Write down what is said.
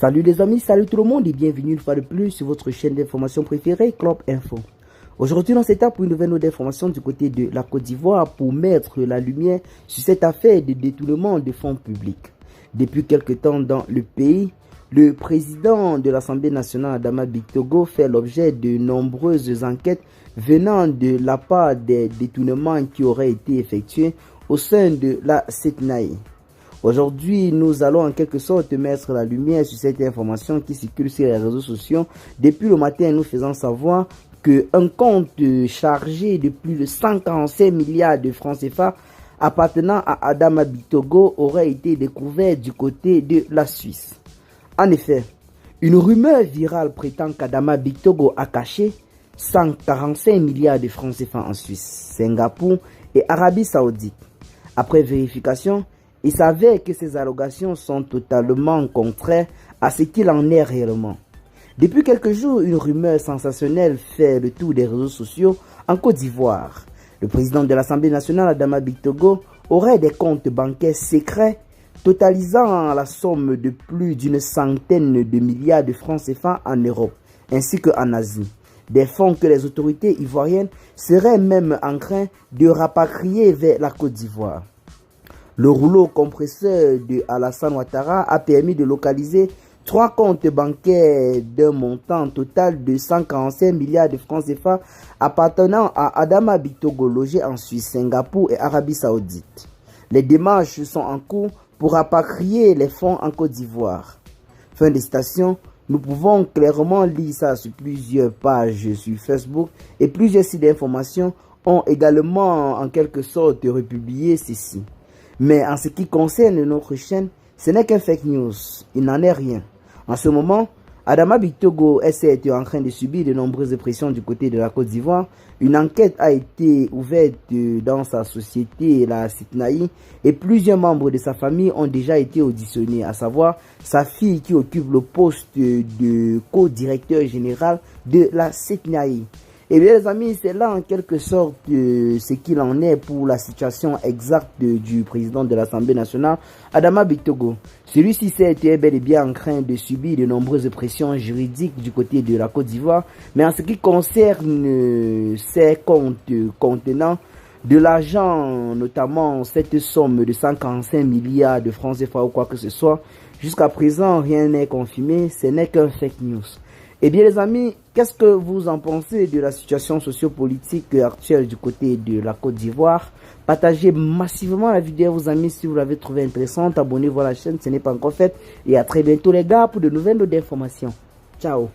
Salut les amis, salut tout le monde et bienvenue une fois de plus sur votre chaîne d'information préférée, Club Info. Aujourd'hui, dans cette étape, pour une nouvelle note d'information du côté de la Côte d'Ivoire pour mettre la lumière sur cette affaire de détournement de fonds publics. Depuis quelque temps dans le pays, le président de l'Assemblée nationale, Adama Barrow, fait l'objet de nombreuses enquêtes venant de la part des détournements qui auraient été effectués au sein de la CNAI. Aujourd'hui, nous allons en quelque sorte mettre la lumière sur cette information qui circule sur les réseaux sociaux. Depuis le matin, nous faisons savoir qu'un compte chargé de plus de 145 milliards de francs CFA appartenant à Adama Barrow aurait été découvert du côté de la Suisse. En effet, une rumeur virale prétend qu'Adama Barrow a caché 145 milliards de francs CFA en Suisse, Singapour et Arabie Saoudite. Après vérification, il s'avère que ces allégations sont totalement contraires à ce qu'il en est réellement. Depuis quelques jours, une rumeur sensationnelle fait le tour des réseaux sociaux en Côte d'Ivoire. Le président de l'Assemblée nationale, Adama Barrow, aurait des comptes bancaires secrets totalisant la somme de plus d'une centaine de milliards de francs CFA en Europe ainsi qu'en Asie. Des fonds que les autorités ivoiriennes seraient même en train de rapatrier vers la Côte d'Ivoire. Le rouleau compresseur de Alassane Ouattara a permis de localiser 3 comptes bancaires d'un montant total de 145 milliards de francs CFA appartenant à Adama Barrow logé en Suisse, Singapour et Arabie Saoudite. Les démarches sont en cours pour rapatrier les fonds en Côte d'Ivoire. Fin de citation. Nous pouvons clairement lire ça sur plusieurs pages sur Facebook et plusieurs sites d'information ont également en quelque sorte republié ceci. Mais en ce qui concerne notre chaîne, ce n'est qu'un fake news, il n'en est rien. En ce moment, Adama Barrow est en train de subir de nombreuses pressions du côté de la Côte d'Ivoire. Une enquête a été ouverte dans sa société, la CNAI, et plusieurs membres de sa famille ont déjà été auditionnés, à savoir sa fille qui occupe le poste de co-directeur général de la CNAI. Et bien les amis, c'est là en quelque sorte ce qu'il en est pour la situation exacte du président de l'Assemblée nationale, Adama Barrow. Celui-ci s'est bel et bien en train de subir de nombreuses pressions juridiques du côté de la Côte d'Ivoire. Mais en ce qui concerne ces comptes contenant de l'argent, notamment cette somme de 145 milliards de francs CFA ou quoi que ce soit, jusqu'à présent rien n'est confirmé, ce n'est qu'un fake news. Eh bien les amis, qu'est-ce que vous en pensez de la situation sociopolitique actuelle du côté de la Côte d'Ivoire? Partagez massivement la vidéo à vos amis si vous l'avez trouvée intéressante. Abonnez-vous à la chaîne si ce n'est pas encore fait. Et à très bientôt les gars pour de nouvelles notes d'informations. Ciao.